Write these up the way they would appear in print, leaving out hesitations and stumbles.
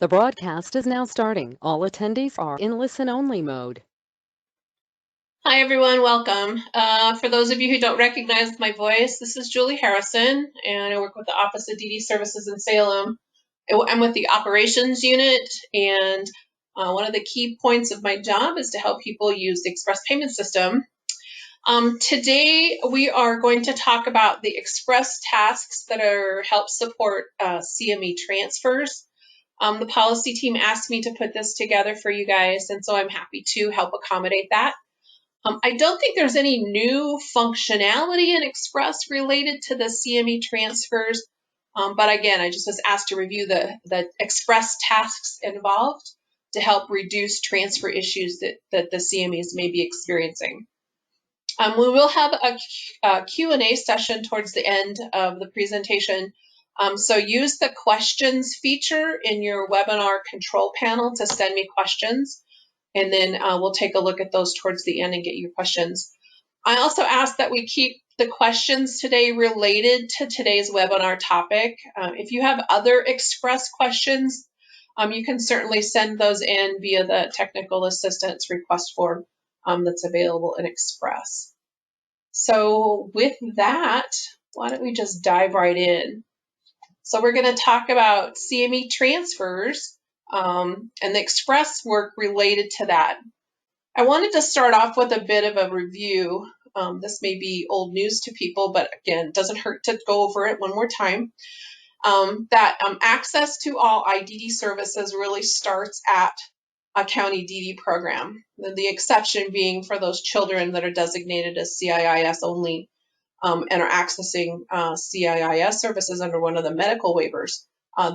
The broadcast is now starting. All attendees are in listen-only mode. Hi everyone, welcome. For those of you who don't recognize my voice, this is Julie Harrison, and I work with the Office of DD Services in Salem. I'm with the Operations Unit, and one of the key points of my job is to help people use the Express Payment System. Today we are going to talk about the Express tasks that help support CME transfers. The policy team asked me to put this together for you guys, and so I'm happy to help accommodate that. I don't think there's any new functionality in Express related to the CME transfers, but again, I just was asked to review the Express tasks involved to help reduce transfer issues that the CMEs may be experiencing. We will have a Q&A session towards the end of the presentation, so use the questions feature in your webinar control panel to send me questions. And then we'll take a look at those towards the end and get your questions. I also ask that we keep the questions today related to today's webinar topic. If you have other Express questions, you can certainly send those in via the technical assistance request form that's available in Express. So with that, why don't we just dive right in? So we're going to talk about CME transfers and the Express work related to that. I wanted to start off with a bit of a review. This may be old news to people, but again, it doesn't hurt to go over it one more time. Access to all IDD services really starts at a county DD program. The exception being for those children that are designated as CIIS only and are accessing CIIS services under one of the medical waivers.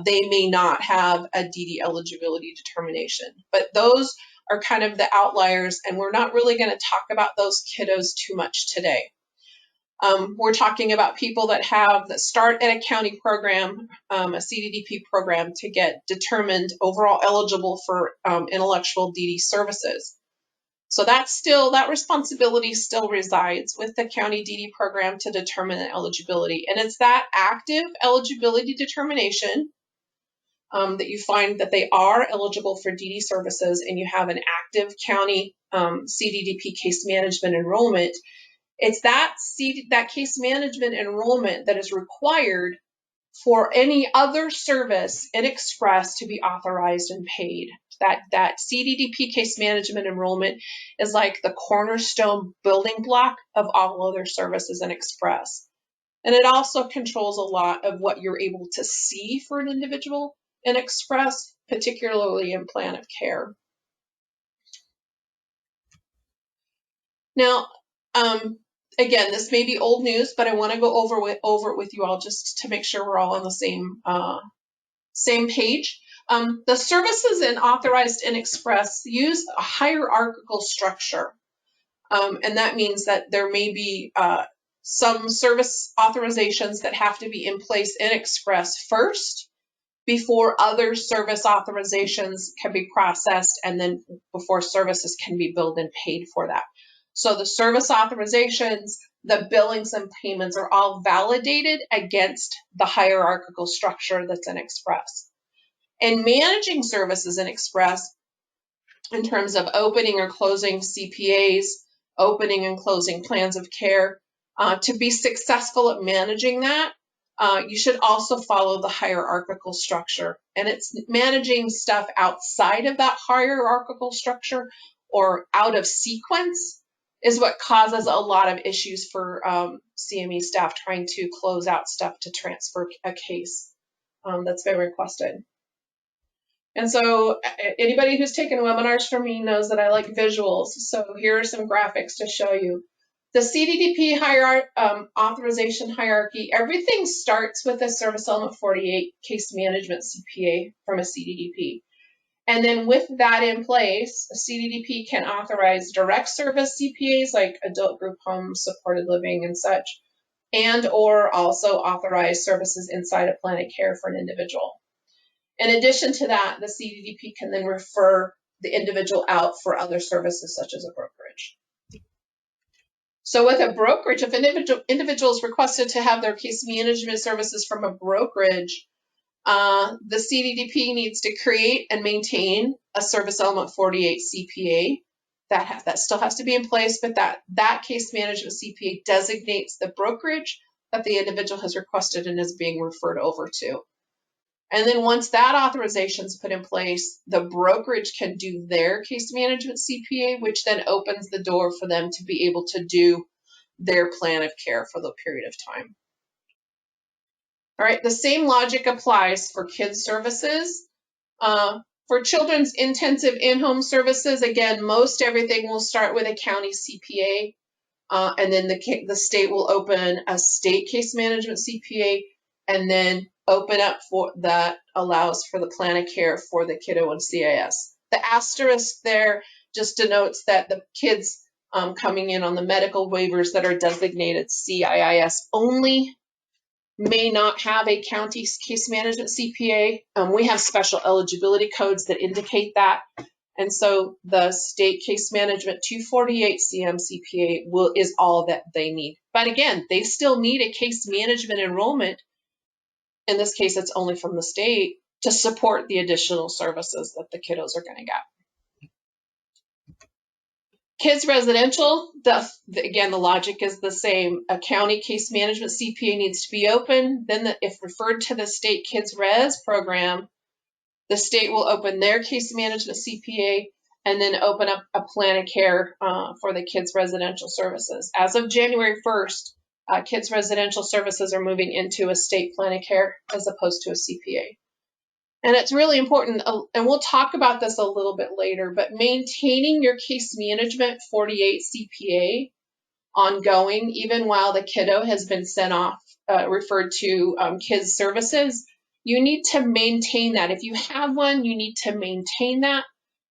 They may not have a DD eligibility determination, but those are kind of the outliers, and we're not really going to talk about those kiddos too much today. We're talking about people that start at a county program, a CDDP program, to get determined overall eligible for intellectual DD services. So that responsibility still resides with the county DD program to determine the eligibility. And it's that active eligibility determination that you find that they are eligible for DD services and you have an active county CDDP case management enrollment. It's that case management enrollment that is required for any other service in Express to be authorized and paid. That CDDP case management enrollment is like the cornerstone building block of all other services in Express. And it also controls a lot of what you're able to see for an individual in Express, particularly in plan of care. Now, again, this may be old news, but I want to go over it with you all just to make sure we're all on the same page. The services authorized in Express use a hierarchical structure, and that means that there may be some service authorizations that have to be in place in Express first before other service authorizations can be processed, and then before services can be billed and paid for that. So the service authorizations, the billings and payments are all validated against the hierarchical structure that's in Express. And managing services in Express in terms of opening or closing CPAs, opening and closing plans of care, to be successful at managing that, you should also follow the hierarchical structure. And it's managing stuff outside of that hierarchical structure or out of sequence is what causes a lot of issues for CME staff trying to close out stuff to transfer a case that's been requested. And so anybody who's taken webinars from me knows that I like visuals. So here are some graphics to show you. The CDDP authorization hierarchy, everything starts with a service element 48 case management CPA from a CDDP. And then with that in place, a CDDP can authorize direct service CPAs like adult group home, supported living and such, and or also authorize services inside a plan of care for an individual. In addition to that, the CDDP can then refer the individual out for other services such as a brokerage. So with a brokerage, if an individual is requested to have their case management services from a brokerage, The CDDP needs to create and maintain a service element 48 CPA. That still has to be in place, but that case management CPA designates the brokerage that the individual has requested and is being referred over to. And then once that authorization is put in place, the brokerage can do their case management CPA, which then opens the door for them to be able to do their plan of care for the period of time. All right, the same logic applies for kids services. For children's intensive in-home services, again, most everything will start with a county CPA, and then the state will open a state case management CPA, and then open up for that allows for the plan of care for the kiddo and CIS. The asterisk there just denotes that the kids coming in on the medical waivers that are designated CIIS only may not have a county case management CPA. We have special eligibility codes that indicate that. And so the state case management 248 CMCPA is all that they need. But again, they still need a case management enrollment. In this case, it's only from the state to support the additional services that the kiddos are going to get. Kids residential, again, the logic is the same. A county case management CPA needs to be open. Then if referred to the state kids res program, the state will open their case management CPA and then open up a plan of care for the kids residential services. As of January 1st, kids residential services are moving into a state plan of care as opposed to a CPA. And it's really important, and we'll talk about this a little bit later, but maintaining your case management 48 CPA ongoing, even while the kiddo has been sent off, referred to kids services, you need to maintain that. If you have one, you need to maintain that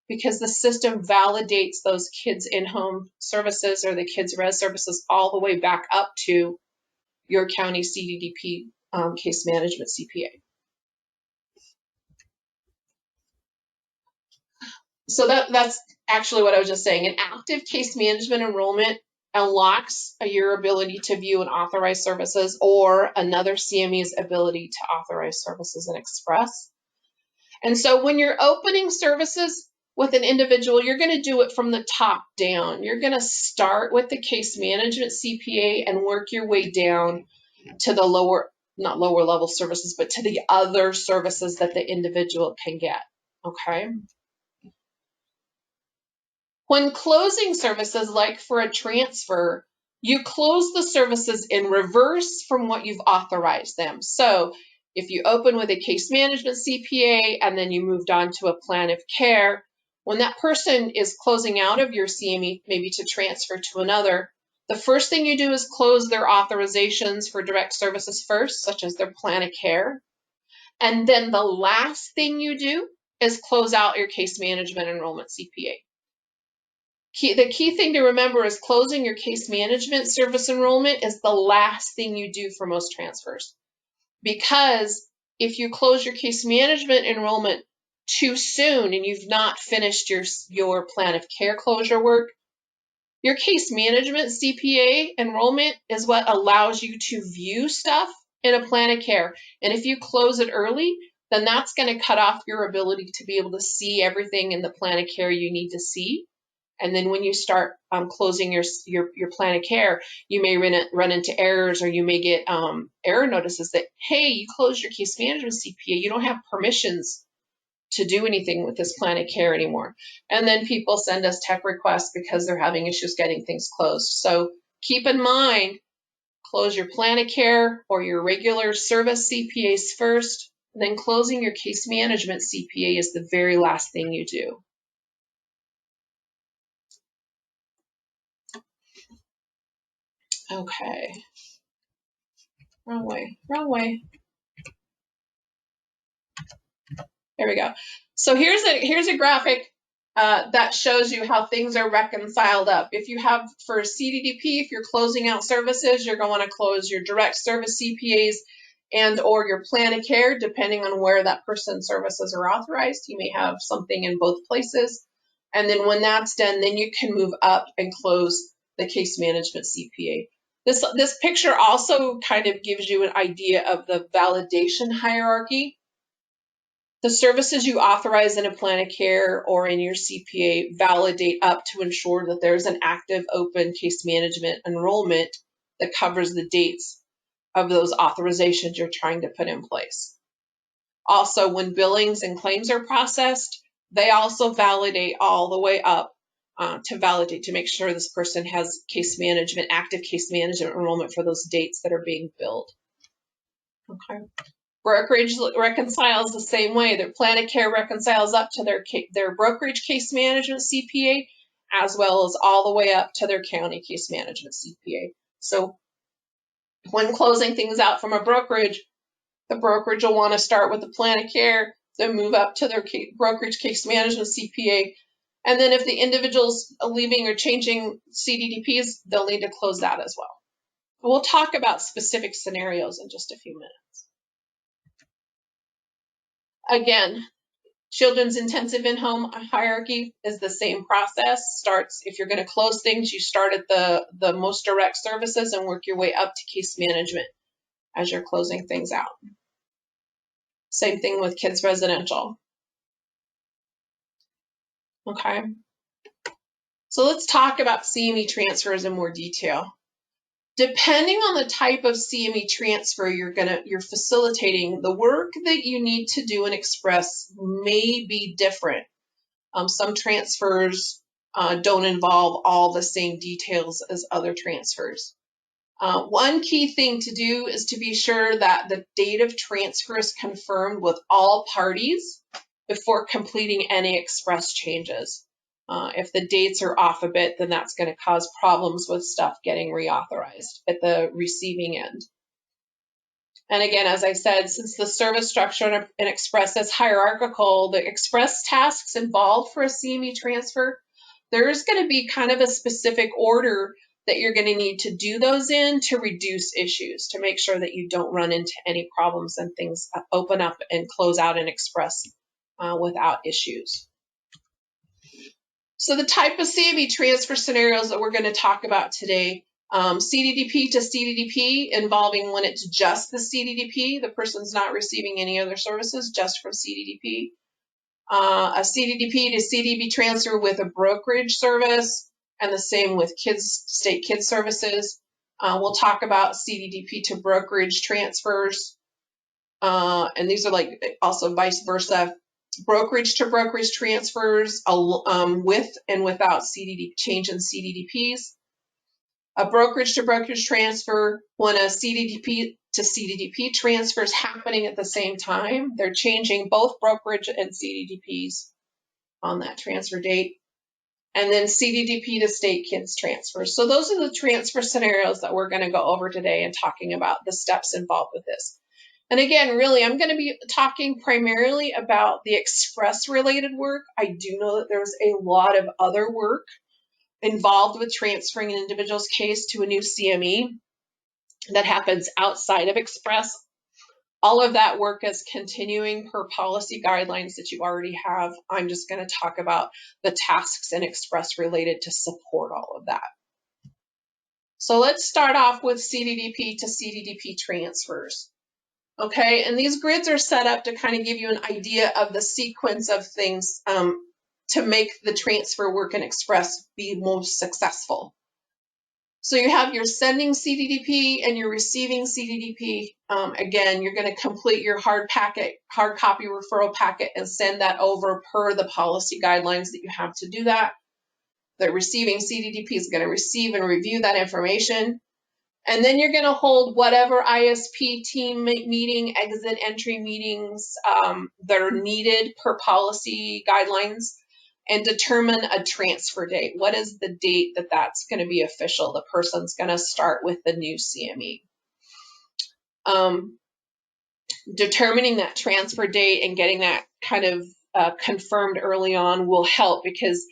because the system validates those kids in-home services or the kids res services all the way back up to your county CDDP case management CPA. So that's actually what I was just saying. An active case management enrollment unlocks your ability to view and authorize services or another CME's ability to authorize services and express. And so when you're opening services with an individual, you're going to do it from the top down. You're going to start with the case management CPA and work your way down to the not lower level services, but to the other services that the individual can get. Okay. When closing services, like for a transfer, you close the services in reverse from what you've authorized them. So if you open with a case management CPA and then you moved on to a plan of care, when that person is closing out of your CME, maybe to transfer to another, the first thing you do is close their authorizations for direct services first, such as their plan of care. And then the last thing you do is close out your case management enrollment CPA. The key thing to remember is closing your case management service enrollment is the last thing you do for most transfers. Because if you close your case management enrollment too soon and you've not finished your plan of care closure work, your case management CPA enrollment is what allows you to view stuff in a plan of care. And if you close it early, then that's going to cut off your ability to be able to see everything in the plan of care you need to see. And then when you start closing your plan of care, you may run into errors, or you may get error notices that, hey, you closed your case management CPA. You don't have permissions to do anything with this plan of care anymore. And then people send us tech requests because they're having issues getting things closed. So keep in mind, close your plan of care or your regular service CPAs first, then closing your case management CPA is the very last thing you do. Okay. Wrong way. There we go. So here's a graphic that shows you how things are reconciled up. If you have, for CDDP, if you're closing out services, you're going to close your direct service CPAs and or your plan of care, depending on where that person's services are authorized. You may have something in both places. And then when that's done, then you can move up and close the case management CPA. This picture also kind of gives you an idea of the validation hierarchy. The services you authorize in a plan of care or in your CPA validate up to ensure that there's an active open case management enrollment that covers the dates of those authorizations you're trying to put in place. Also, when billings and claims are processed, they also validate all the way up to make sure this person has active case management enrollment for those dates that are being billed. Okay. Brokerage reconciles the same way. Their plan of care reconciles up to their brokerage case management CPA, as well as all the way up to their county case management CPA. So when closing things out from a brokerage, the brokerage will want to start with the plan of care, then move up to their brokerage case management CPA. And then if the individual's leaving or changing CDDPs, they'll need to close that as well. We'll talk about specific scenarios in just a few minutes. Again, children's intensive in-home hierarchy is the same process. Starts, if you're going to close things, you start at the most direct services and work your way up to case management as you're closing things out. Same thing with kids residential. Okay. So let's talk about CME transfers in more detail. Depending on the type of CME transfer you're facilitating, the work that you need to do in Express may be different. Some transfers don't involve all the same details as other transfers. One key thing to do is to be sure that the date of transfer is confirmed with all parties before completing any Express changes. If the dates are off a bit, then that's going to cause problems with stuff getting reauthorized at the receiving end. And again, as I said, since the service structure in Express is hierarchical, the Express tasks involved for a CME transfer, there's going to be kind of a specific order that you're going to need to do those in to reduce issues, to make sure that you don't run into any problems and things open up and close out in Express without issues. So the type of CME transfer scenarios that we're going to talk about today, CDDP to CDDP, involving when it's just the CDDP, the person's not receiving any other services, just from CDDP. A CDDP to CDDP transfer with a brokerage service, and the same with state kids services. We'll talk about CDDP to brokerage transfers, and these are like also vice versa. Brokerage to brokerage transfers with and without change in CDDPs. A brokerage to brokerage transfer when a CDDP to CDDP transfer is happening at the same time. They're changing both brokerage and CDDPs on that transfer date. And then CDDP to state kids transfers. So those are the transfer scenarios that we're going to go over today and talking about the steps involved with this. And again, really, I'm going to be talking primarily about the Express related work. I do know that there's a lot of other work involved with transferring an individual's case to a new CME that happens outside of Express. All of that work is continuing per policy guidelines that you already have. I'm just going to talk about the tasks in Express related to support all of that. So let's start off with CDDP to CDDP transfers. Okay, and these grids are set up to kind of give you an idea of the sequence of things to make the transfer work in Express be most successful. So you have your sending CDDP and your receiving CDDP. Again, you're going to complete your hard copy referral packet and send that over per the policy guidelines that you have to do that. The receiving CDDP is going to receive and review that information. And then you're going to hold whatever ISP team meeting, exit entry meetings that are needed per policy guidelines and determine a transfer date. What is the date that that's going to be official? The person's going to start with the new CME. Determining that transfer date and getting that kind of confirmed early on will help, because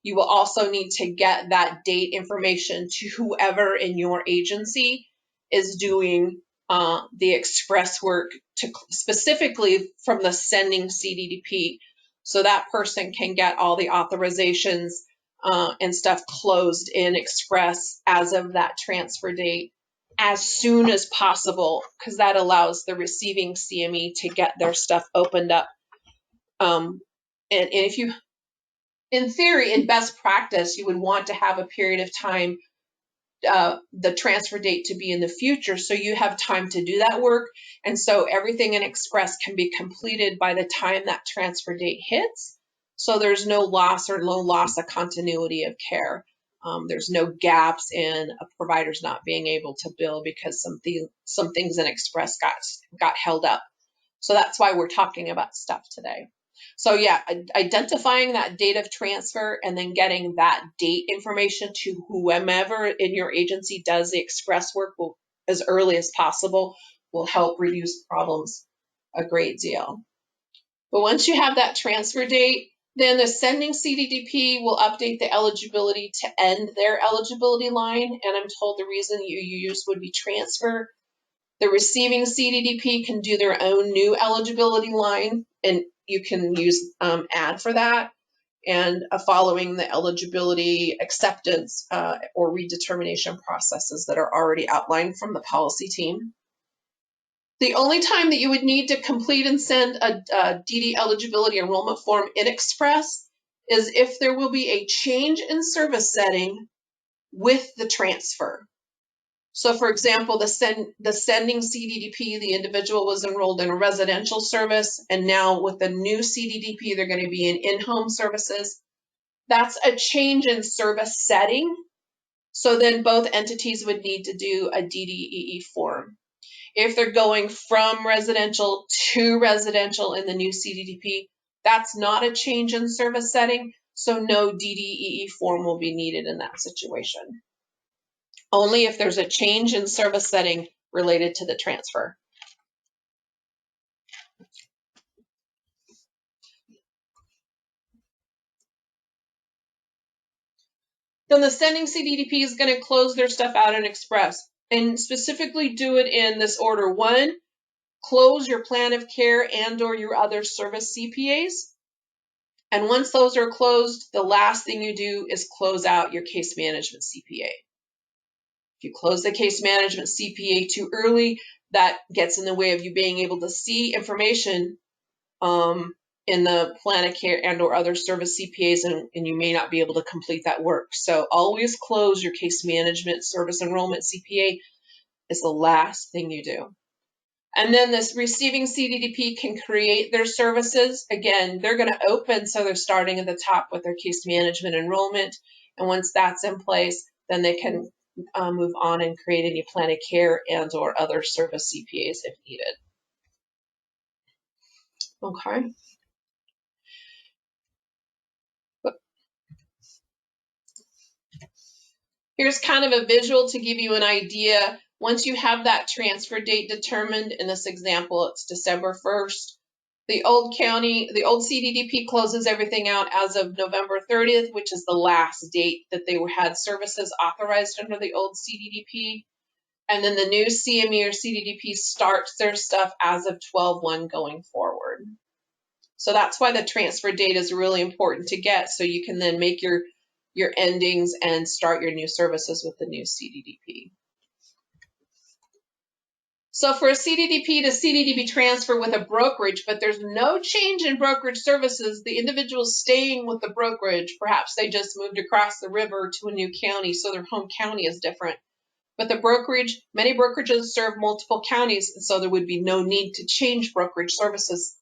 you will also need to get that date information to whoever in your agency is doing the Express work, specifically from the sending CDDP, so that person can get all the authorizations and stuff closed in Express as of that transfer date as soon as possible, because that allows the receiving CME to get their stuff opened up And if you, in theory, in best practice, you would want to have a period of time, the transfer date to be in the future, so you have time to do that work. And so everything in Express can be completed by the time that transfer date hits. So there's no loss or no loss of continuity of care. There's no gaps in a provider's not being able to bill because some things in Express got held up. So that's why we're talking about stuff today. So yeah, identifying that date of transfer and then getting that date information to whomever in your agency does the Express work as early as possible will help reduce problems a great deal. But once you have that transfer date, then the sending CDDP will update the eligibility to end their eligibility line. And I'm told the reason you use would be transfer. The receiving CDDP can do their own new eligibility line, and you can use add for that, and following the eligibility acceptance or redetermination processes that are already outlined from the policy team. The only time that you would need to complete and send a DD eligibility enrollment form in Express is if there will be a change in service setting with the transfer. So for example, the sending CDDP, the individual was enrolled in a residential service, and now with the new CDDP, they're going to be in in-home services. That's a change in service setting. So then both entities would need to do a DDEE form. If they're going from residential to residential in the new CDDP, that's not a change in service setting, so no DDEE form will be needed in that situation. Only if there's a change in service setting related to the transfer. Then the sending CDDP is going to close their stuff out in Express and specifically do it in this order. 1, close your plan of care and or your other service CPAs. And once those are closed, the last thing you do is close out your case management CPA. If you close the case management CPA too early, that gets in the way of you being able to see information in the plan of care and or other service CPAs, and you may not be able to complete that work. So always close your case management service enrollment CPA is the last thing you do. And then this receiving CDDP can create their services. Again, they're going to open, so they're starting at the top with their case management enrollment. And once that's in place, then they can move on and create any plan of care and or other service CPAs if needed. Okay. Here's kind of a visual to give you an idea. Once you have that transfer date determined, in this example, it's December 1st, the old CDDP closes everything out as of November 30th, which is the last date that they had services authorized under the old CDDP. And then the new CME or CDDP starts their stuff as of 12/1 going forward. So that's why the transfer date is really important to get, so you can then make your endings and start your new services with the new CDDP. So for a CDDP to CDDP transfer with a brokerage, but there's no change in brokerage services, the individual's staying with the brokerage. Perhaps they just moved across the river to a new county, so their home county is different. But the brokerage, many brokerages serve multiple counties, and so there would be no need to change brokerage services.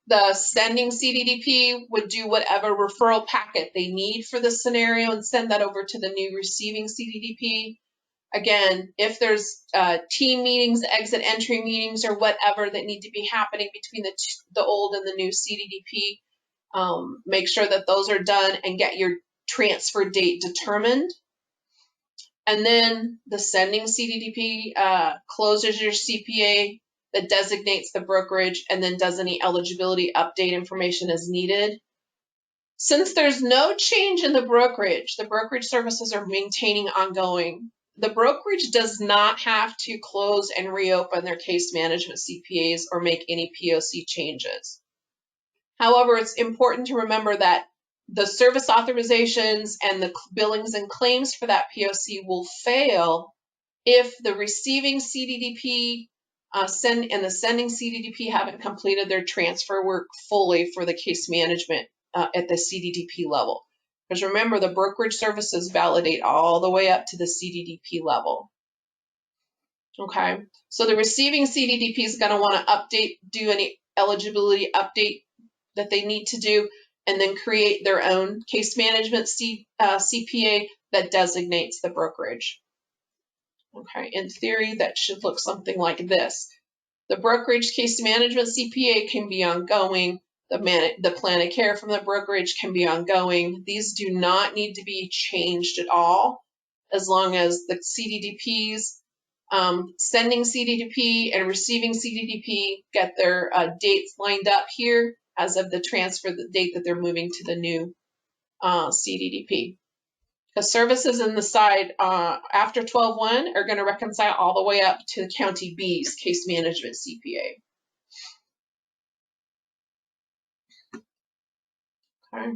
The sending CDDP would do whatever referral packet they need for this scenario and send that over to the new receiving CDDP. Again, if there's team meetings, exit entry meetings, or whatever that need to be happening between the old and the new CDDP, make sure that those are done and get your transfer date determined. And then the sending CDDP closes your CPA that designates the brokerage and then does any eligibility update information as needed. Since there's no change in the brokerage services are maintaining ongoing. The brokerage does not have to close and reopen their case management CPAs or make any POC changes. However, it's important to remember that the service authorizations and the billings and claims for that POC will fail if the receiving CDDP the sending CDDP haven't completed their transfer work fully for the case management at the CDDP level. Because remember, the brokerage services validate all the way up to the CDDP level. Okay, so the receiving CDDP is going to want to do any eligibility update that they need to do, and then create their own case management CPA that designates the brokerage. Okay, in theory, that should look something like this. The brokerage case management CPA can be ongoing. The plan of care from the brokerage can be ongoing. These do not need to be changed at all, as long as the CDDPs, sending CDDP and receiving CDDP get their dates lined up here as of the transfer, the date that they're moving to the new CDDP. The services in the side after 12-1 are going to reconcile all the way up to the County B's case management CPA. Okay.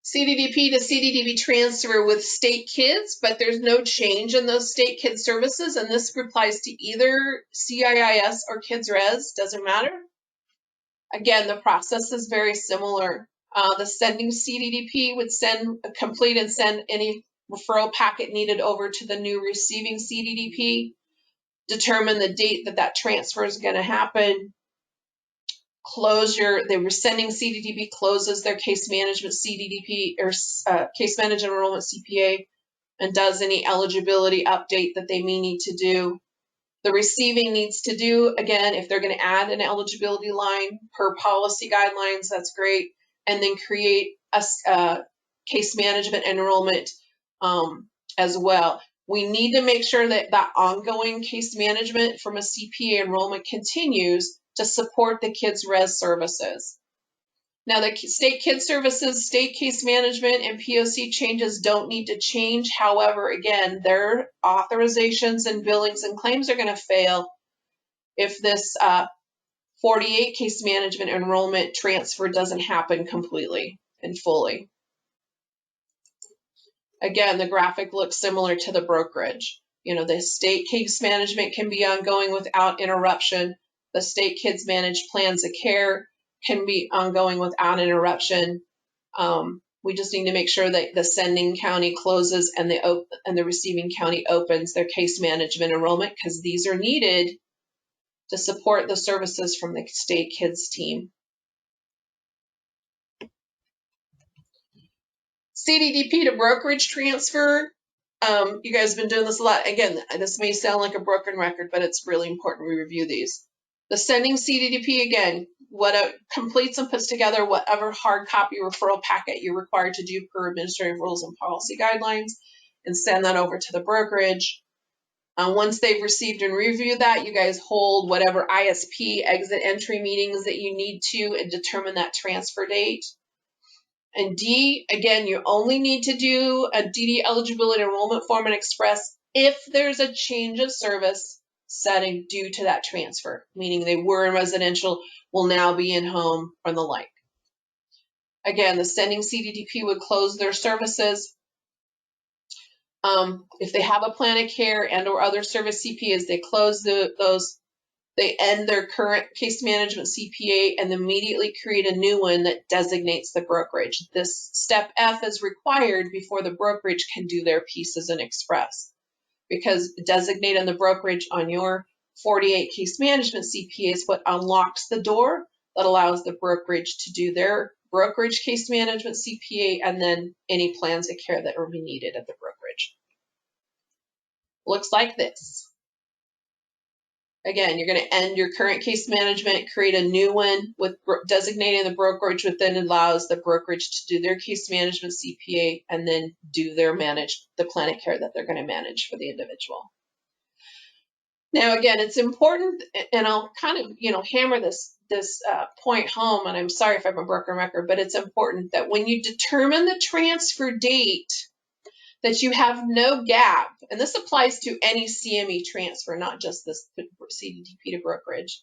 CDDP to CDDP transfer with state kids, but there's no change in those state kids services, and this applies to either CIIS or Kids Res, doesn't matter. Again, the process is very similar. The sending CDDP would complete and send any referral packet needed over to the new receiving CDDP, determine the date that transfer is going to happen, the sending CDDP closes their case management CDDP or case management enrollment CPA and does any eligibility update that they may need to do. The receiving needs to do, again, if they're going to add an eligibility line per policy guidelines, that's great, and then create a case management enrollment as well. We need to make sure that that ongoing case management from a CPA enrollment continues to support the Kids Res services. Now, the state kids services, state case management, and POC changes don't need to change. However, again, their authorizations and billings and claims are going to fail if this 48 case management enrollment transfer doesn't happen completely and fully. Again, the graphic looks similar to the brokerage. You know, the state case management can be ongoing without interruption. The state kids managed plans of care can be ongoing without interruption. We just need to make sure that the sending county closes and the receiving county opens their case management enrollment, because these are needed to support the services from the state kids team. CDDP to brokerage transfer. You guys have been doing this a lot. Again, this may sound like a broken record, but it's really important we review these. The sending CDDP, again, completes and puts together whatever hard copy referral packet you're required to do per administrative rules and policy guidelines, and send that over to the brokerage. Once they've received and reviewed that, you guys hold whatever ISP exit entry meetings that you need to and determine that transfer date. And D, again, you only need to do a DD eligibility enrollment form and express if there's a change of service setting due to that transfer, meaning they were in residential, will now be in home, or the like. Again, the sending CDDP would close their services. If they have a plan of care and or other service CPAs, they close those. They end their current case management CPA and immediately create a new one that designates the brokerage. This step F is required before the brokerage can do their pieces in Express, because designating the brokerage on your 48 case management CPA is what unlocks the door that allows the brokerage to do their brokerage case management CPA and then any plans of care that will be needed at the brokerage. Looks like this. Again, you're going to end your current case management, create a new one with designating the brokerage, which then allows the brokerage to do their case management CPA and then do the plan of care that they're going to manage for the individual. Now, again, it's important, and I'll kind of, hammer this point home, and I'm sorry if I'm a broken record, but it's important that when you determine the transfer date, that you have no gap, and this applies to any CME transfer, not just this CDDP to brokerage,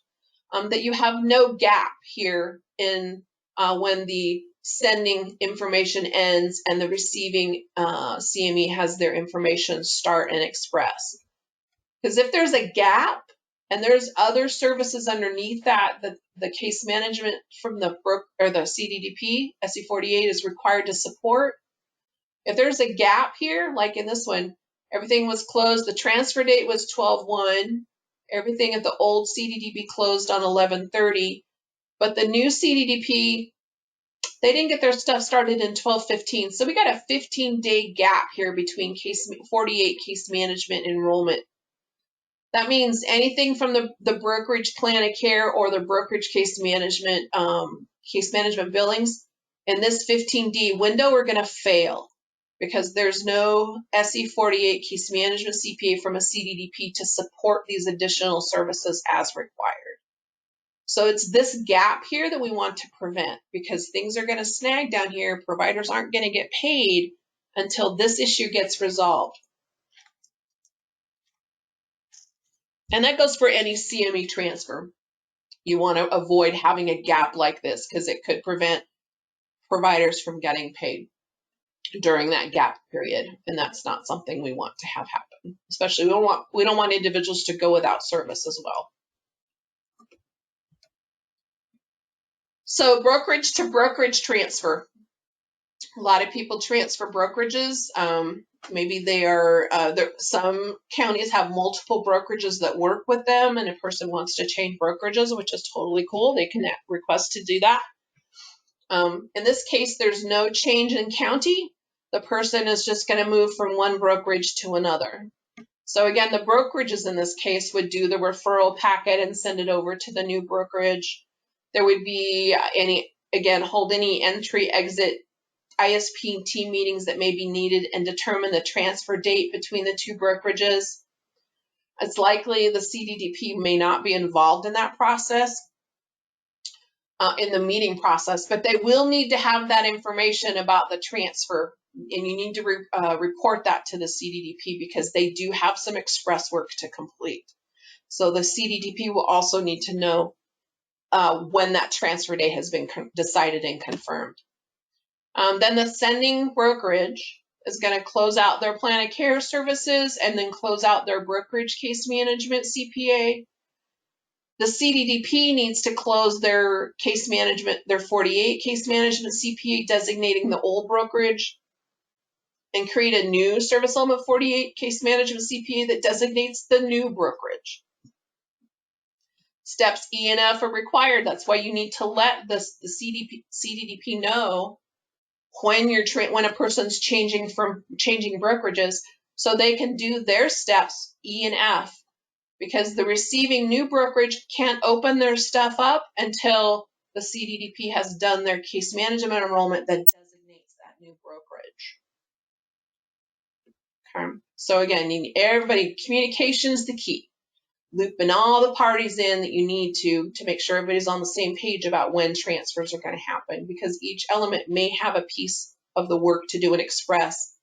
that you have no gap here in when the sending information ends and the receiving CME has their information start and express. Because if there's a gap and there's other services underneath that, the case management from the CDDP, SE48 is required to support. If there's a gap here, like in this one, everything was closed, the transfer date was 12/1, everything at the old CDDP closed on 11/30, but the new CDDP, they didn't get their stuff started in 12/15, so we got a 15-day gap here between case 48 case management enrollment. That means anything from the brokerage plan of care or the brokerage case management billings in this 15D window are going to fail because there's no SE48 case management CPA from a CDDP to support these additional services as required. So it's this gap here that we want to prevent because things are going to snag down here. Providers aren't going to get paid until this issue gets resolved. And that goes for any CME transfer. You want to avoid having a gap like this because it could prevent providers from getting paid during that gap period, and that's not something we want to have happen. Especially we don't want individuals to go without service as well. So brokerage to brokerage transfer. A lot of people transfer brokerages. Maybe they are some counties have multiple brokerages that work with them, and a person wants to change brokerages, which is totally cool. They can request to do that. In this case, there's no change in county. The person is just going to move from one brokerage to another. So again, the brokerages in this case would do the referral packet and send it over to the new brokerage. There would be hold any entry, exit, ISP and team meetings that may be needed and determine the transfer date between the two brokerages. It's likely the CDDP may not be involved in that process, in the meeting process, but they will need to have that information about the transfer, and you need to report that to the CDDP because they do have some express work to complete. So the CDDP will also need to know when that transfer date has been decided and confirmed. Then the sending brokerage is going to close out their plan of care services and then close out their brokerage case management CPA. The CDDP needs to close their case management, their 48 case management CPA designating the old brokerage and create a new service element 48 case management CPA that designates the new brokerage. Steps E and F are required. That's why you need to let the CDDP know when a person's changing brokerages, so they can do their steps E and F, because the receiving new brokerage can't open their stuff up until the CDDP has done their case management enrollment that designates that new brokerage. Okay. So again, everybody, communication is the key. Looping all the parties in that you need to make sure everybody's on the same page about when transfers are going to happen, because each element may have a piece of the work to do and express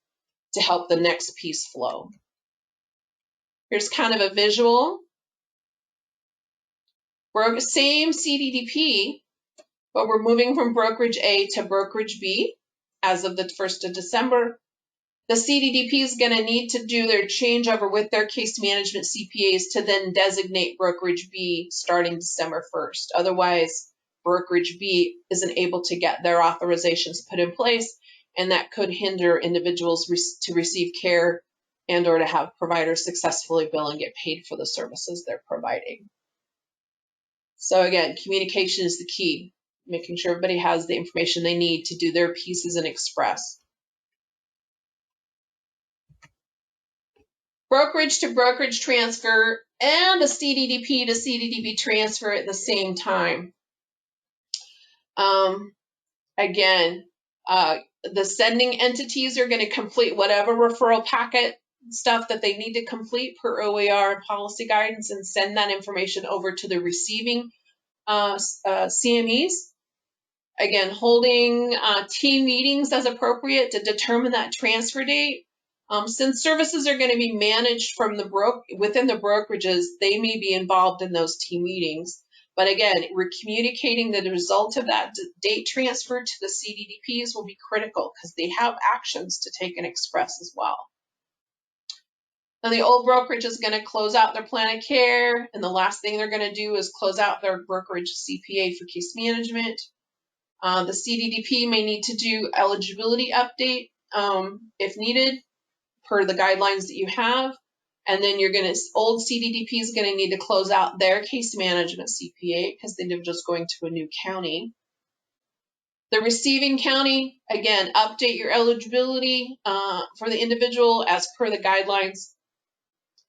to help the next piece flow. Here's kind of a visual. We're the same CDDP, but we're moving from brokerage A to brokerage B as of the 1st of December. The CDDP is going to need to do their changeover with their case management CPAs to then designate brokerage B starting December 1st. Otherwise, brokerage B isn't able to get their authorizations put in place, and that could hinder individuals to receive care and or to have providers successfully bill and get paid for the services they're providing. So again, communication is the key, making sure everybody has the information they need to do their pieces and express. Brokerage to brokerage transfer and a CDDP to CDDP transfer at the same time. Again, the sending entities are going to complete whatever referral packet stuff that they need to complete per OER and policy guidance and send that information over to the receiving CMEs. Again, holding team meetings as appropriate to determine that transfer date. Since services are going to be managed from within the brokerages, they may be involved in those team meetings. But again, we're communicating the result of that date transfer to the CDDPs will be critical because they have actions to take and express as well. Then the old brokerage is going to close out their plan of care, and the last thing they're going to do is close out their brokerage CPA for case management. The CDDP may need to do eligibility update if needed per the guidelines that you have. And then old CDDP is going to need to close out their case management CPA because they're just going to a new county. The receiving county, again, update your eligibility for the individual as per the guidelines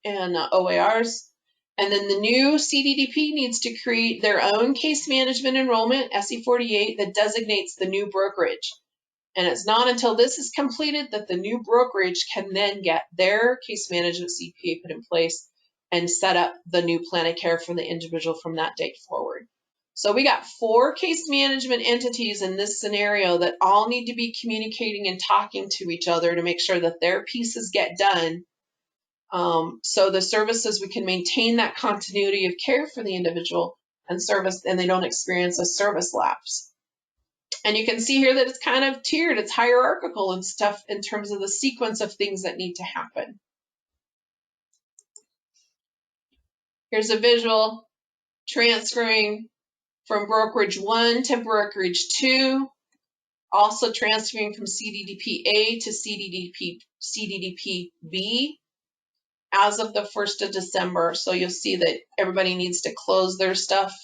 and OARs. And then the new CDDP needs to create their own case management enrollment, SE48, that designates the new brokerage. And it's not until this is completed that the new brokerage can then get their case management CPA put in place and set up the new plan of care for the individual from that date forward. So we got 4 case management entities in this scenario that all need to be communicating and talking to each other to make sure that their pieces get done. So the services, we can maintain that continuity of care for the individual and service, and they don't experience a service lapse. And you can see here that it's kind of tiered, it's hierarchical and stuff in terms of the sequence of things that need to happen. Here's a visual transferring from brokerage 1 to brokerage 2, also transferring from CDDP A to CDDP B as of the 1st of December. So you'll see that everybody needs to close their stuff.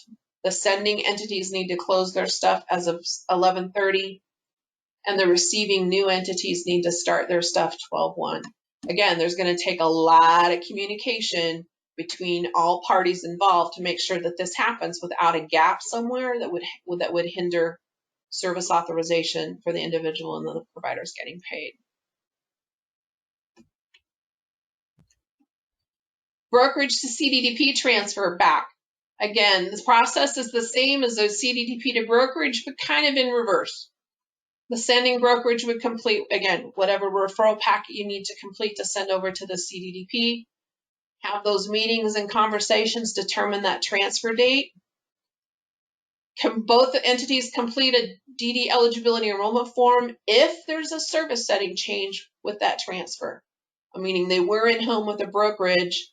The sending entities need to close their stuff as of 11/30. And the receiving new entities need to start their stuff 12/1. Again, there's going to take a lot of communication between all parties involved to make sure that this happens without a gap somewhere that would hinder service authorization for the individual and the providers getting paid. Brokerage to CDDP transfer back. Again, the process is the same as those CDDP to brokerage, but kind of in reverse. The sending brokerage would complete, again, whatever referral packet you need to complete to send over to the CDDP. Have those meetings and conversations determine that transfer date. Can both the entities complete a DD eligibility enrollment form if there's a service setting change with that transfer? Meaning they were in home with a brokerage.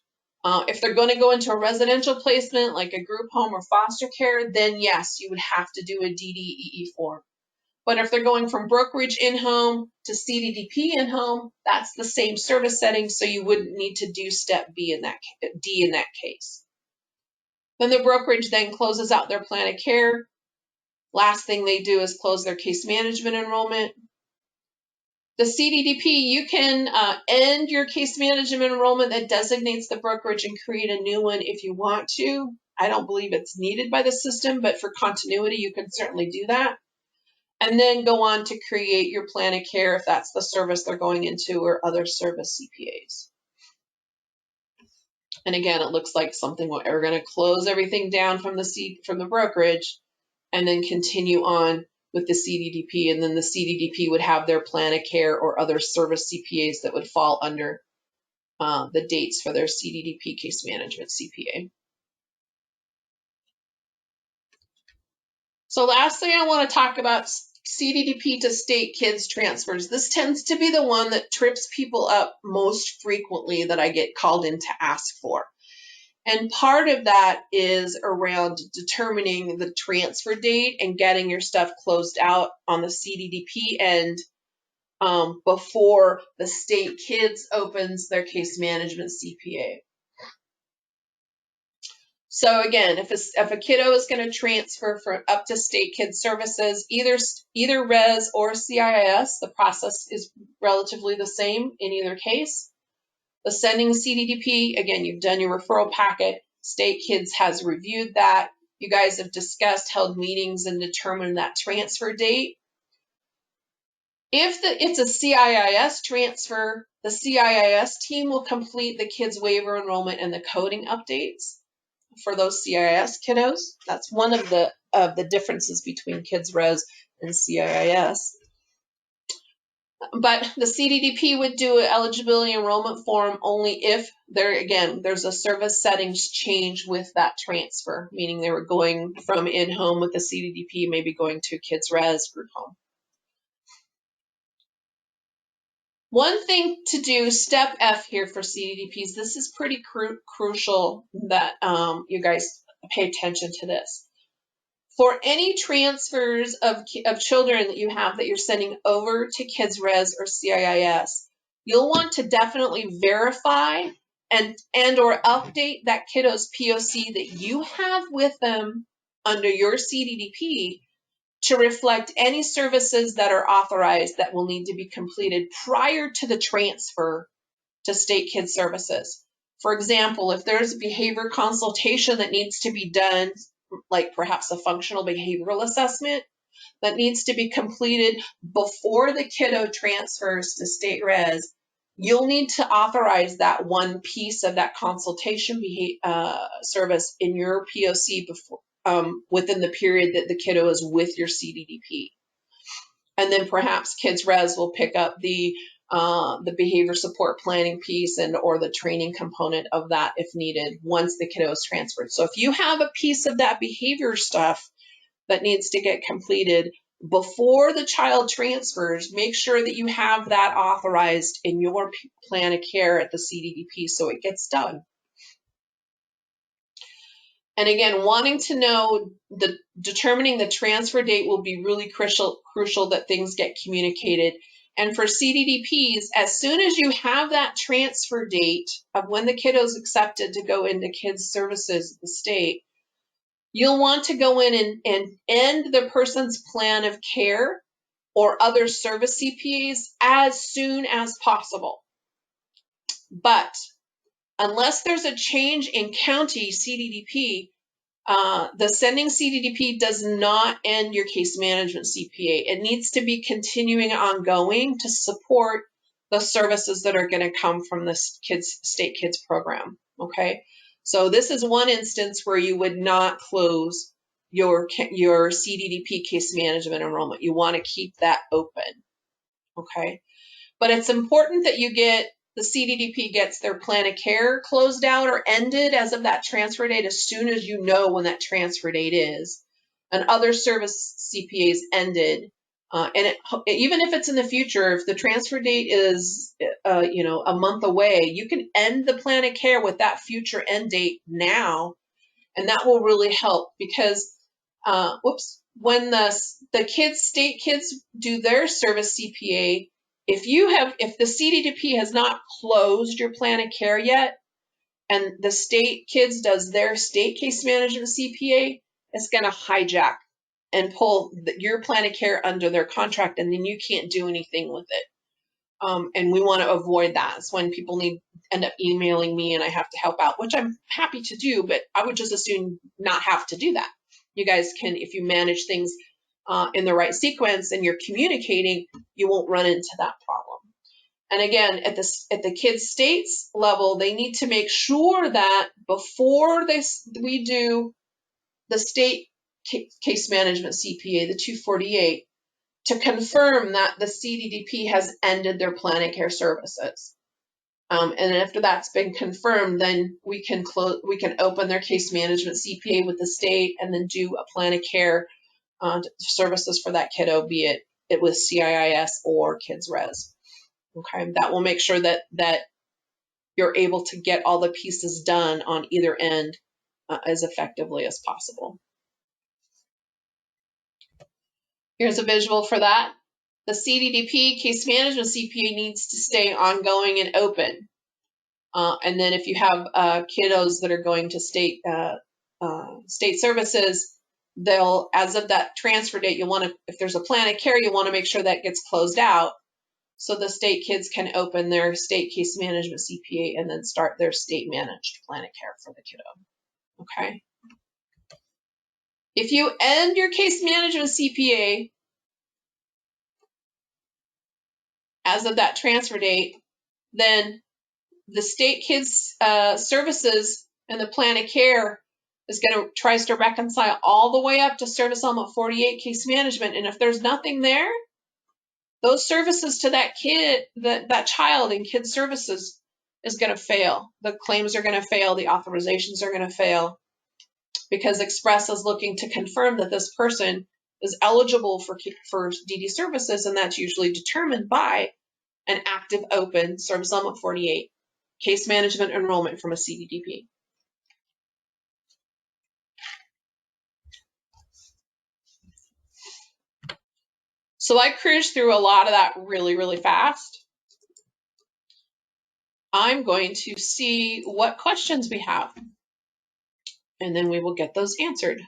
If they're going to go into a residential placement like a group home or foster care, then yes, you would have to do a DDEE form. But if they're going from brokerage in-home to CDDP in-home, that's the same service setting, so you wouldn't need to do step D in that case. Then the brokerage then closes out their plan of care. Last thing they do is close their case management enrollment. The CDDP, you can end your case management enrollment that designates the brokerage and create a new one if you want to. I don't believe it's needed by the system, but for continuity, you can certainly do that. And then go on to create your plan of care if that's the service they're going into or other service CPAs. And again, it looks like something where we're going to close everything down from the brokerage and then continue on with the CDDP. And then the CDDP would have their plan of care or other service CPAs that would fall under the dates for their CDDP case management CPA. So lastly, I want to talk about CDDP to state kids transfers. This tends to be the one that trips people up most frequently that I get called in to ask for. And part of that is around determining the transfer date and getting your stuff closed out on the CDDP end before the state kids opens their case management CPA. So again, if a kiddo is going to transfer for up to state kids services, either RES or CIS, the process is relatively the same in either case. The sending CDDP, again, you've done your referral packet. State kids has reviewed that. You guys have discussed, held meetings, and determined that transfer date. If it's a CIS transfer, the CIS team will complete the kids waiver enrollment and the coding updates for those CIS kiddos. That's one of the differences between Kids Res and CIS. But the CDDP would do an eligibility enrollment form only if there's a service settings change with that transfer, meaning they were going from in-home with the CDDP, maybe going to Kids Res group home. One thing to do, step F here for CDDPs, this is pretty crucial that you guys pay attention to this. For any transfers of children that you have that you're sending over to Kids Res or CIIS, you'll want to definitely verify and or update that kiddo's POC that you have with them under your CDDP to reflect any services that are authorized that will need to be completed prior to the transfer to state kids services. For example, if there's a behavior consultation that needs to be done, like perhaps a functional behavioral assessment that needs to be completed before the kiddo transfers to state res, you'll need to authorize that one piece of that consultation service in your POC before, within the period that the kiddo is with your CDDP. And then perhaps Kids Res will pick up the behavior support planning piece and or the training component of that if needed once the kiddo is transferred. So if you have a piece of that behavior stuff that needs to get completed before the child transfers, make sure that you have that authorized in your plan of care at the CDDP so it gets done. And again, wanting to know determining the transfer date will be really crucial that things get communicated. And for CDDPs, as soon as you have that transfer date of when the kiddo is accepted to go into kids services at the state, you'll want to go in and end the person's plan of care or other service CPAs as soon as possible. But unless there's a change in county CDDP, the sending CDDP does not end your case management CPA. It needs to be continuing ongoing to support the services that are going to come from the state kids program. Okay, so this is one instance where you would not close your CDDP case management enrollment. You want to keep that open. Okay, but it's important that you get the CDDP gets their plan of care closed out or ended as of that transfer date as soon as you know when that transfer date is, and other service CPAs ended. Even if it's in the future, if the transfer date is a month away, you can end the plan of care with that future end date now, and that will really help because when the state kids do their service CPA, if the CDDP has not closed your plan of care yet, and the state kids does their state case management CPA, it's going to hijack and pull your plan of care under their contract, and then you can't do anything with it. And we want to avoid that. It's when people end up emailing me and I have to help out, which I'm happy to do, but I would just assume not have to do that. You guys can, if you manage things in the right sequence and you're communicating, you won't run into that problem. And again, at the kids' states level, they need to make sure that before we do the state case management CPA, the 248, to confirm that the CDDP has ended their plan of care services. And after that's been confirmed, then we can open their case management CPA with the state and then do a plan of care services for that kiddo, be it with CIIS or Kids Res. Okay, that will make sure that you're able to get all the pieces done on either end as effectively as possible. Here's a visual for that. The CDDP case management CPA needs to stay ongoing and open. And then if you have kiddos that are going to state services, they'll, as of that transfer date, if there's a plan of care, you want to make sure that gets closed out so the state kids can open their state case management CPA and then start their state managed plan of care for the kiddo. Okay. If you end your case management CPA as of that transfer date, then the state kids services and the plan of care is going to try to reconcile all the way up to service element 48 case management. And if there's nothing there, those services to that kid, that child in kids services is going to fail. The claims are going to fail. The authorizations are going to fail because Express is looking to confirm that this person is eligible for DD services, and that's usually determined by an active open service element 48 case management enrollment from a CDDP. So I cruised through a lot of that really fast. I'm going to see what questions we have, and then we will get those answered.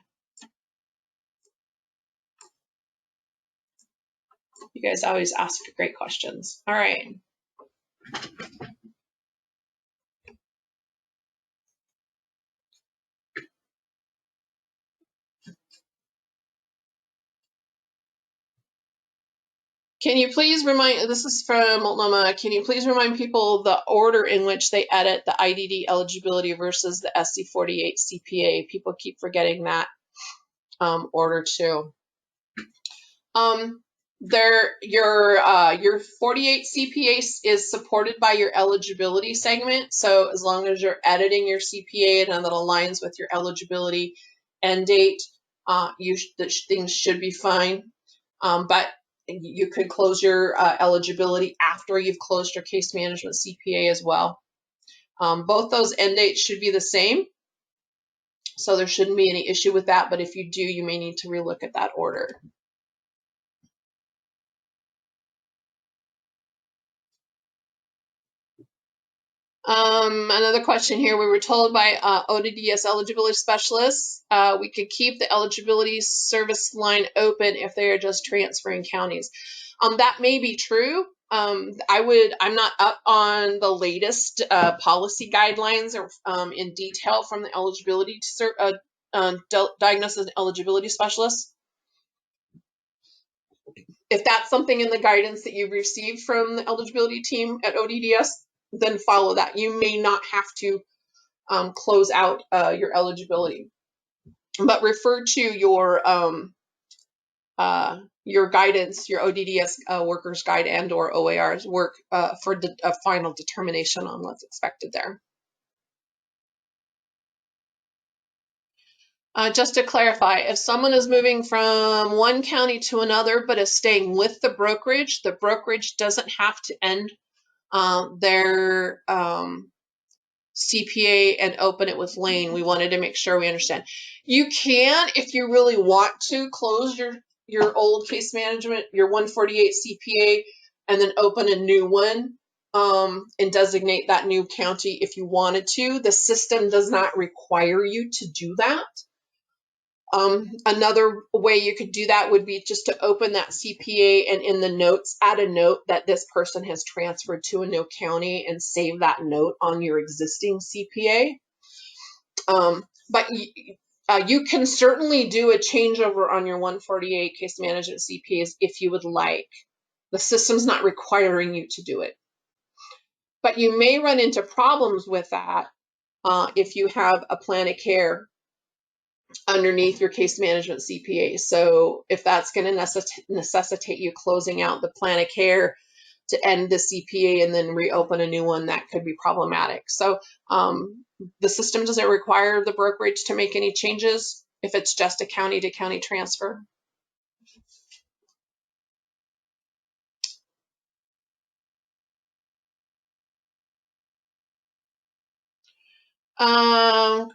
You guys always ask great questions. All right. Can you please remind, this is from Multnomah, can you please remind people the order in which they edit the IDD eligibility versus the SC48 CPA? People keep forgetting that order too. Your 48 CPA is supported by your eligibility segment. So as long as you're editing your CPA and that aligns with your eligibility end date, things should be fine. But you could close your eligibility after you've closed your case management CPA as well. Both those end dates should be the same, so there shouldn't be any issue with that. But if you do, you may need to relook at that order. Another question here. We were told by ODDS eligibility specialists we could keep the eligibility service line open if they are just transferring counties. That may be true. I'm not up on the latest policy guidelines or in detail from the eligibility diagnosis and eligibility specialists. If that's something in the guidance that you've received from the eligibility team at ODDS, then follow that. You may not have to close out your eligibility, but refer to your guidance, your ODDS workers guide and or OAR's work for a final determination on what's expected there. Just to clarify, if someone is moving from one county to another but is staying with the brokerage doesn't have to end their CPA and open it with Lane. We wanted to make sure we understand. You can, if you really want to, close your old case management, your 148 CPA, and then open a new one and designate that new county if you wanted to. The system does not require you to do that. Another way you could do that would be just to open that CPA and in the notes, add a note that this person has transferred to a new county and save that note on your existing CPA. But you can certainly do a changeover on your 148 case management CPAs if you would like. The system's not requiring you to do it. But you may run into problems with that if you have a plan of care underneath your case management CPA. So if that's going to necessitate you closing out the plan of care to end the CPA and then reopen a new one, that could be problematic. So the system doesn't require the brokerage to make any changes if it's just a county to county transfer.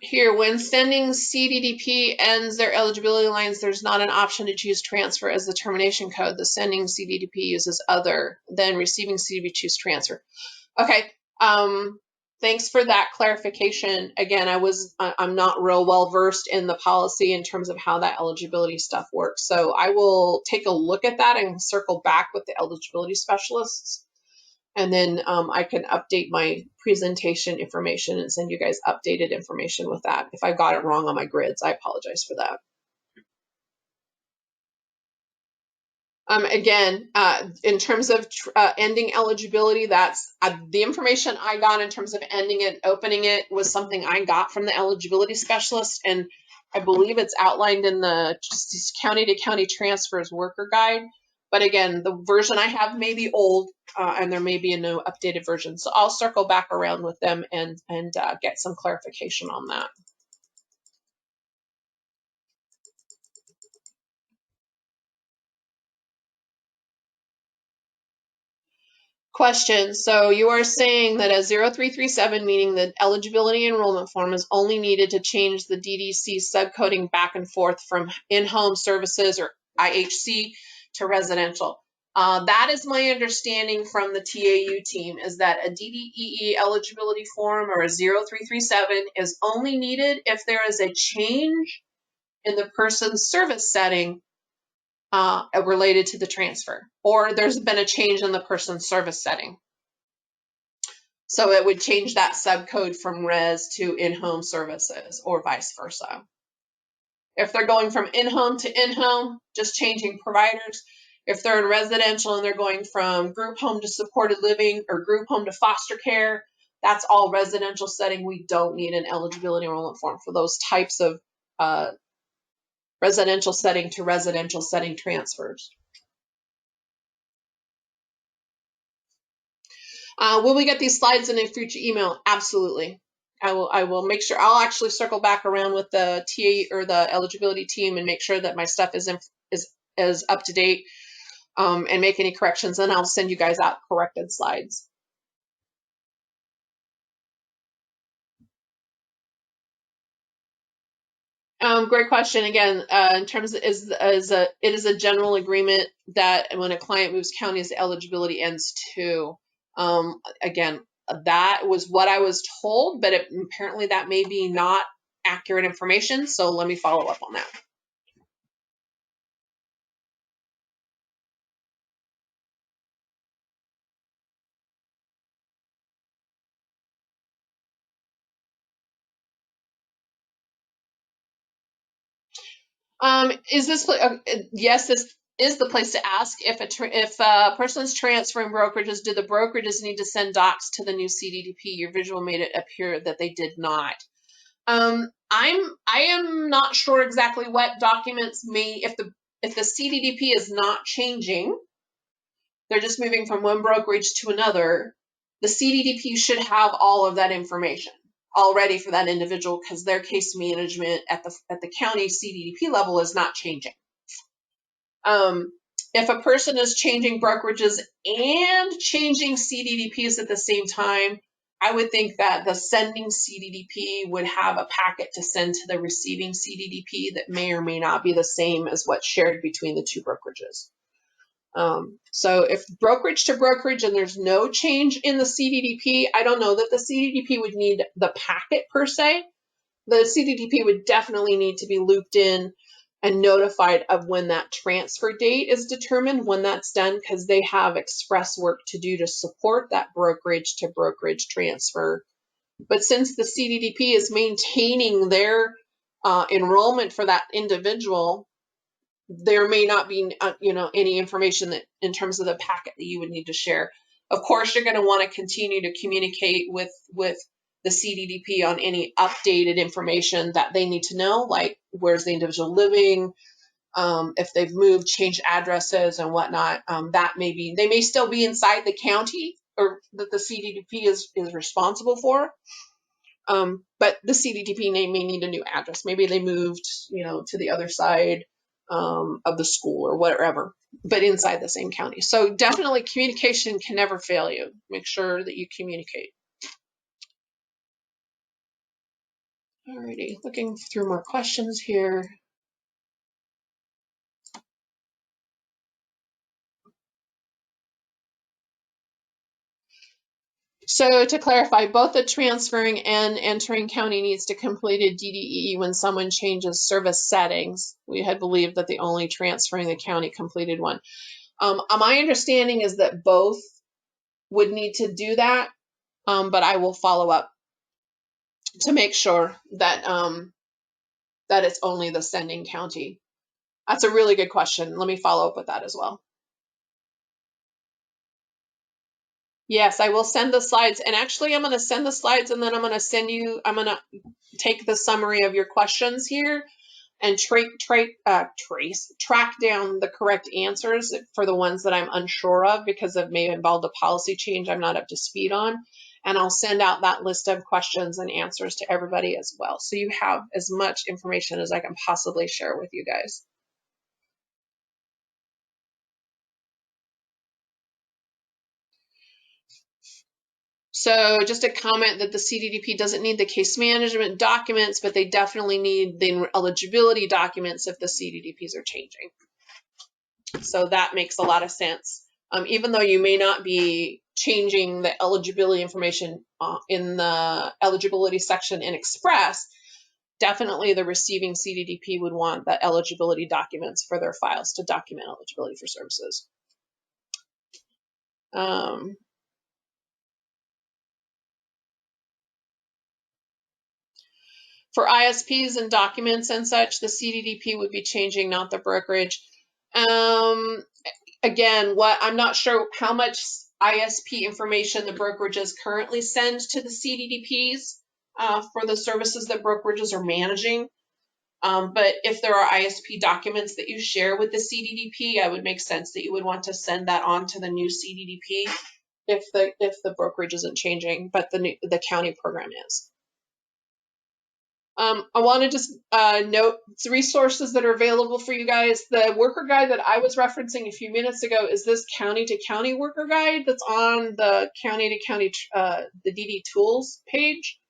Here, when sending CDDP ends their eligibility lines, there's not an option to choose transfer as the termination code. The sending CDDP uses other, then receiving CDDP choose transfer. Okay, thanks for that clarification. Again, I'm not real well versed in the policy in terms of how that eligibility stuff works. So I will take a look at that and circle back with the eligibility specialists. And then I can update my presentation information and send you guys updated information with that. If I got it wrong on my grids, I apologize for that. Again, in terms of ending eligibility, that's the information I got in terms of ending it, opening it was something I got from the eligibility specialist. And I believe it's outlined in the county to county transfers worker guide. But again, the version I have may be old and there may be a new updated version. So I'll circle back around with them and get some clarification on that. Question. So you are saying that a 0337, meaning the eligibility enrollment form, is only needed to change the DDC subcoding back and forth from in-home services or IHC to residential. That is my understanding from the TAU team, is that a DDEE eligibility form or a 0337 is only needed if there is a change in the person's service setting related to the transfer, or there's been a change in the person's service setting. So it would change that subcode from res to in-home services or vice versa. If they're going from in-home to in-home, just changing providers. If they're in residential and they're going from group home to supported living or group home to foster care, that's all residential setting. We don't need an eligibility enrollment form for those types of residential setting to residential setting transfers. Will we get these slides in a future email? Absolutely. I will make sure. I'll actually circle back around with the TA or the eligibility team and make sure that my stuff is up to date, and make any corrections. And I'll send you guys out corrected slides. Great question. Again, in terms of it is a general agreement that when a client moves counties, the eligibility ends too. Again, that was what I was told, but apparently that may be not accurate information. So let me follow up on that. Yes, this is the place to ask. If a person's transferring brokerages, do the brokerages need to send docs to the new CDDP? Your visual made it appear that they did not. I am not sure exactly what documents may, if the CDDP is not changing, they're just moving from one brokerage to another, the CDDP should have all of that information already for that individual, because their case management at the county CDDP level is not changing. If a person is changing brokerages and changing CDDPs at the same time, I would think that the sending CDDP would have a packet to send to the receiving CDDP that may or may not be the same as what's shared between the two brokerages. So if brokerage to brokerage and there's no change in the CDDP, I don't know that the CDDP would need the packet per se. The CDDP would definitely need to be looped in and notified of when that transfer date is determined, when that's done, because they have express work to do to support that brokerage to brokerage transfer. But since the CDDP is maintaining their enrollment for that individual, there may not be any information that in terms of the packet that you would need to share. Of course, you're going to want to continue to communicate with the CDDP on any updated information that they need to know, like where's the individual living, if they've moved, changed addresses and whatnot. That may be, they may still be inside the county or that the CDDP is responsible for. But the CDDP may need a new address. Maybe they moved, to the other side of the school or whatever, but inside the same county. So definitely communication can never fail you. Make sure that you communicate. Alrighty, looking through more questions here. So to clarify, both the transferring and entering county needs to complete a DDE when someone changes service settings. We had believed that the only transferring the county completed one. My understanding is that both would need to do that, but I will follow up to make sure that that it's only the sending county. That's a really good question. Let me follow up with that as well. Yes, I will send the slides, and actually I'm going to send the slides and then I'm going to take the summary of your questions here and track down the correct answers for the ones that I'm unsure of because it may involve a policy change I'm not up to speed on. And I'll send out that list of questions and answers to everybody as well. So you have as much information as I can possibly share with you guys. So just a comment that the CDDP doesn't need the case management documents, but they definitely need the eligibility documents if the CDDPs are changing. So that makes a lot of sense. Even though you may not be changing the eligibility information in the eligibility section in Express, definitely the receiving CDDP would want the eligibility documents for their files to document eligibility for services. For ISPs and documents and such, the CDDP would be changing, not the brokerage. Again, I'm not sure how much ISP information the brokerages currently send to the CDDPs for the services that brokerages are managing. But if there are ISP documents that you share with the CDDP, it would make sense that you would want to send that on to the new CDDP if the brokerage isn't changing, but the county program is. I want to just note the resources that are available for you guys. The worker guide that I was referencing a few minutes ago is this county-to-county worker guide that's on the county-to-county, the DD Tools page.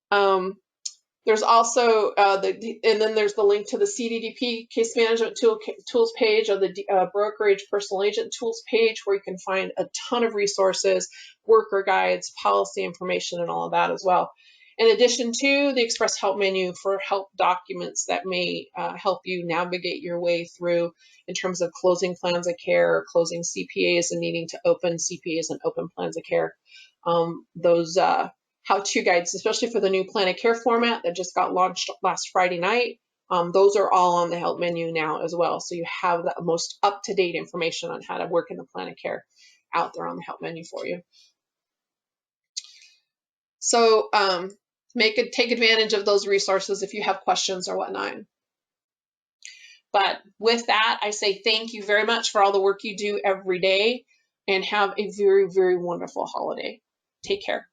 There's also, and then there's the link to the CDDP case management tools page, or the brokerage personal agent tools page, where you can find a ton of resources, worker guides, policy information, and all of that as well. In addition to the Express Help menu for help documents that may help you navigate your way through in terms of closing plans of care, or closing CPAs and needing to open CPAs and open plans of care. Those how-to guides, especially for the new plan of care format that just got launched last Friday night, those are all on the help menu now as well. So you have the most up-to-date information on how to work in the plan of care out there on the help menu for you. So take advantage of those resources if you have questions or whatnot. But with that, I say thank you very much for all the work you do every day, and have a very, very wonderful holiday. Take care.